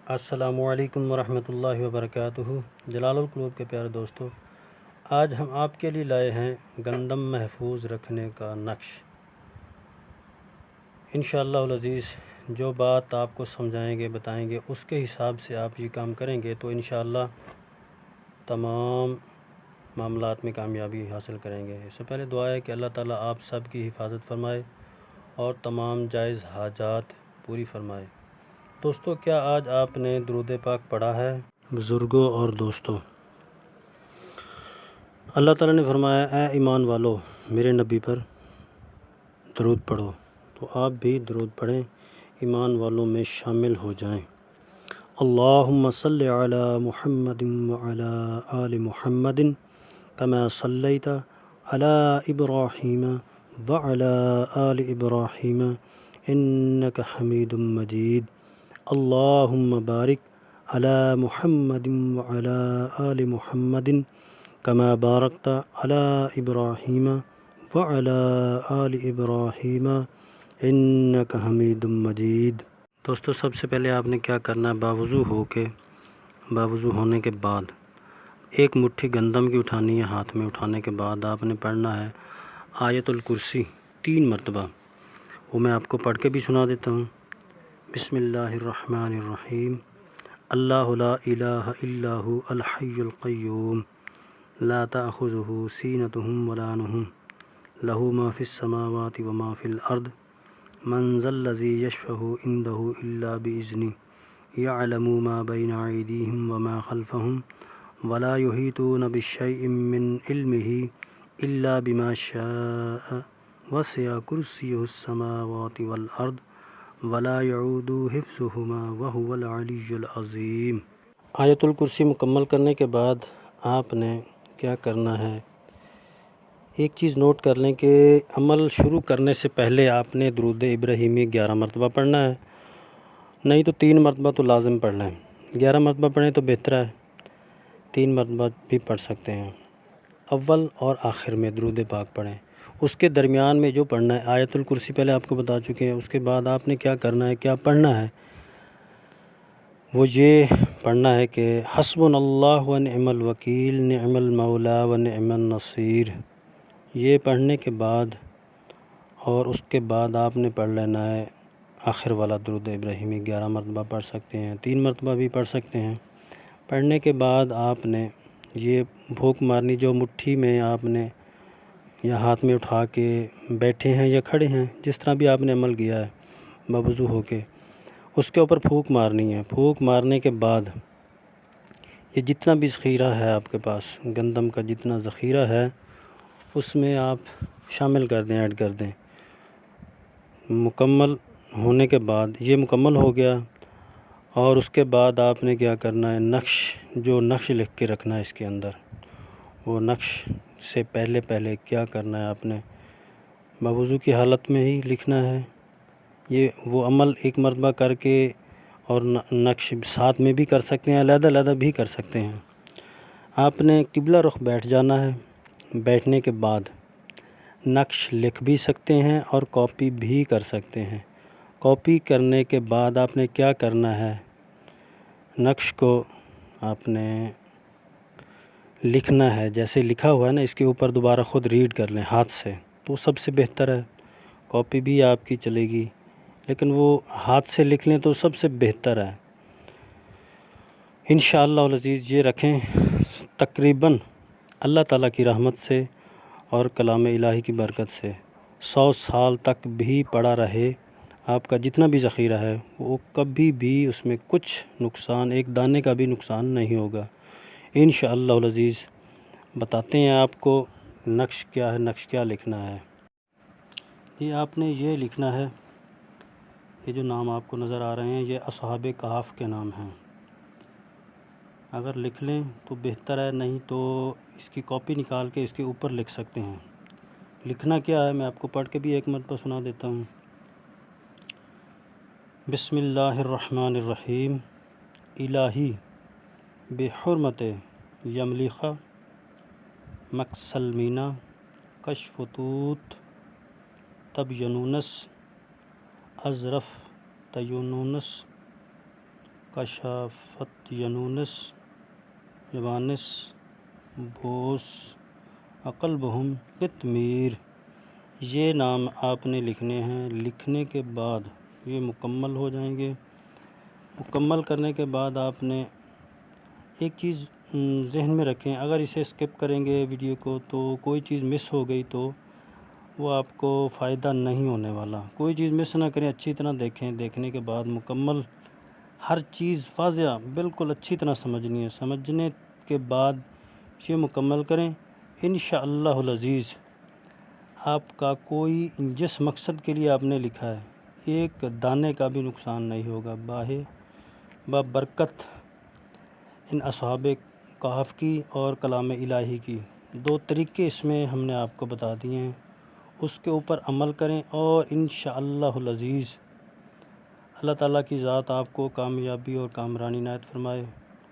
السلام علیکم ورحمۃ اللہ وبرکاتہ۔ جلال القلوب کے پیارے دوستو، آج ہم آپ کے لیے لائے ہیں گندم محفوظ رکھنے کا نقش۔ انشاءاللہ العزیز جو بات آپ کو سمجھائیں گے بتائیں گے، اس کے حساب سے آپ یہ کام کریں گے تو انشاءاللہ تمام معاملات میں کامیابی حاصل کریں گے۔ اس سے پہلے دعا ہے کہ اللہ تعالیٰ آپ سب کی حفاظت فرمائے اور تمام جائز حاجات پوری فرمائے۔ دوستو، کیا آج آپ نے درود پاک پڑھا ہے؟ بزرگوں اور دوستو، اللہ تعالیٰ نے فرمایا اے ایمان والو میرے نبی پر درود پڑھو، تو آپ بھی درود پڑھیں، ایمان والوں میں شامل ہو جائیں۔ اللہم صلی علی محمد وعلی آل محمد کما صلیت علی ابراہیم وعلی آل ابراہیم انک حمید مجید۔ اللہم بارک علی محمد وعلی آل محمد کما بارکت علی ابراہیم وعلی آل ابراہیم انک حمید مجید۔ دوستو، سب سے پہلے آپ نے کیا کرنا ہے، باوضو ہونے کے بعد ایک مٹھی گندم کی اٹھانی ہے، ہاتھ میں اٹھانے کے بعد آپ نے پڑھنا ہے آیت الکرسی 3 مرتبہ۔ وہ میں آپ کو پڑھ کے بھی سنا دیتا ہوں۔ بسم اللہ الرحمن الرحیم۔ اللہ لا الہ الا هو الحی القیوم لا تأخذہ سینۃ ولا نوم لہ ما فی السماوات وما فی الارض من ذا الذی یشفع عندہ الا بإذنہ یعلم ما بین ایدیہم وما خلفہم ولا یحیطون بشیء من علمہ الا بما شاء وسع کرسیہ السماوات والارض ولا يعود حفظهما وهو العلی العظیم۔ آیت الکرسی مکمل کرنے کے بعد آپ نے کیا کرنا ہے، ایک چیز نوٹ کر لیں کہ عمل شروع کرنے سے پہلے آپ نے درود ابراہیمی 11 مرتبہ پڑھنا ہے، نہیں تو 3 مرتبہ تو لازم پڑھ لیں۔ 11 مرتبہ پڑھیں تو بہتر ہے، 3 مرتبہ بھی پڑھ سکتے ہیں۔ اول اور آخر میں درود پاک پڑھیں، اس کے درمیان میں جو پڑھنا ہے آیت الکرسی پہلے آپ کو بتا چکے ہیں۔ اس کے بعد آپ نے کیا کرنا ہے، کیا پڑھنا ہے، وہ یہ پڑھنا ہے کہ حسبنا اللہ ونعم الوکیل نعم المولا ونعم النصیر۔ یہ پڑھنے کے بعد اور اس کے بعد آپ نے پڑھ لینا ہے آخر والا درود ابراہیمی 11 مرتبہ پڑھ سکتے ہیں، 3 مرتبہ بھی پڑھ سکتے ہیں۔ پڑھنے کے بعد آپ نے یہ پھونک مارنی، جو مٹھی میں آپ نے یا ہاتھ میں اٹھا کے بیٹھے ہیں یا کھڑے ہیں، جس طرح بھی آپ نے عمل کیا ہے باوضو ہو کے، اس کے اوپر پھونک مارنی ہے۔ پھونک مارنے کے بعد یہ جتنا بھی ذخیرہ ہے آپ کے پاس، گندم کا جتنا ذخیرہ ہے اس میں آپ شامل کر دیں، ایڈ کر دیں۔ مکمل ہونے کے بعد یہ مکمل ہو گیا، اور اس کے بعد آپ نے کیا کرنا ہے، نقش لکھ کے رکھنا ہے اس کے اندر۔ وہ نقش سے پہلے کیا کرنا ہے، آپ نے باوضو کی حالت میں ہی لکھنا ہے۔ یہ وہ عمل ایک مرتبہ کر کے اور نقش ساتھ میں بھی کر سکتے ہیں، علیحدہ علیحدہ بھی کر سکتے ہیں۔ آپ نے قبلہ رخ بیٹھ جانا ہے۔ بیٹھنے کے بعد نقش لکھ بھی سکتے ہیں اور کاپی بھی کر سکتے ہیں۔ کاپی کرنے کے بعد آپ نے کیا کرنا ہے، نقش کو آپ نے لکھنا ہے جیسے لکھا ہوا ہے نا، اس کے اوپر دوبارہ خود ریڈ کر لیں ہاتھ سے، تو سب سے بہتر ہے۔ کاپی بھی آپ کی چلے گی، لیکن وہ ہاتھ سے لکھ لیں تو سب سے بہتر ہے۔ انشاءاللہ العزیز یہ رکھیں، تقریباً اللہ تعالیٰ کی رحمت سے اور کلام الہی کی برکت سے 100 سال تک بھی پڑا رہے۔ آپ کا جتنا بھی ذخیرہ ہے وہ کبھی بھی اس میں کچھ نقصان، ایک دانے کا بھی نقصان نہیں ہوگا انشاءاللہ العزیز۔ بتاتے ہیں آپ کو نقش کیا ہے، نقش کیا لکھنا ہے۔ یہ آپ نے یہ لکھنا ہے، یہ جو نام آپ کو نظر آ رہے ہیں یہ اصحاب کہف کے نام ہیں۔ اگر لکھ لیں تو بہتر ہے، نہیں تو اس کی کاپی نکال کے اس کے اوپر لکھ سکتے ہیں۔ لکھنا کیا ہے میں آپ کو پڑھ کے بھی ایک مرتبہ سنا دیتا ہوں۔ بسم اللہ الرحمن الرحیم۔ الہی بحرمت یملیخہ مکسلمینہ کشفتوت تبینونس ازرف تیونونس کشافت، یوانس، بوس، اقلبہم، قطمیر، یہ نام آپ نے لکھنے ہیں۔ لکھنے کے بعد یہ مکمل ہو جائیں گے۔ مکمل کرنے کے بعد آپ نے ایک چیز ذہن میں رکھیں، اگر اسے اسکپ کریں گے ویڈیو کو تو کوئی چیز مس ہو گئی تو وہ آپ کو فائدہ نہیں ہونے والا۔ کوئی چیز مس نہ کریں، اچھی طرح دیکھیں۔ دیکھنے کے بعد مکمل ہر چیز واضح بالکل اچھی طرح سمجھنی ہے۔ سمجھنے کے بعد یہ مکمل کریں، انشاءاللہ العزیز آپ کا کوئی جس مقصد کے لیے آپ نے لکھا ہے ایک دانے کا بھی نقصان نہیں ہوگا۔ ببرکت ان اصحاب کہف کی اور کلام الہی کی 2 طریقے اس میں ہم نے آپ کو بتا دیے ہیں، اس کے اوپر عمل کریں اور انشاءاللہ العزیز اللہ تعالیٰ کی ذات آپ کو کامیابی اور کامرانی عنایت فرمائے،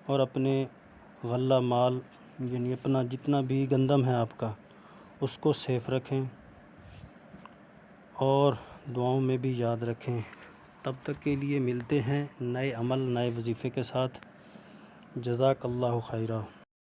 اور اپنے غلہ مال یعنی اپنا جتنا بھی گندم ہے آپ کا اس کو سیف رکھیں اور دعاؤں میں بھی یاد رکھیں۔ تب تک کے لیے ملتے ہیں نئے عمل، نئے وظیفے کے ساتھ۔ جزاک اللہ خیرہ۔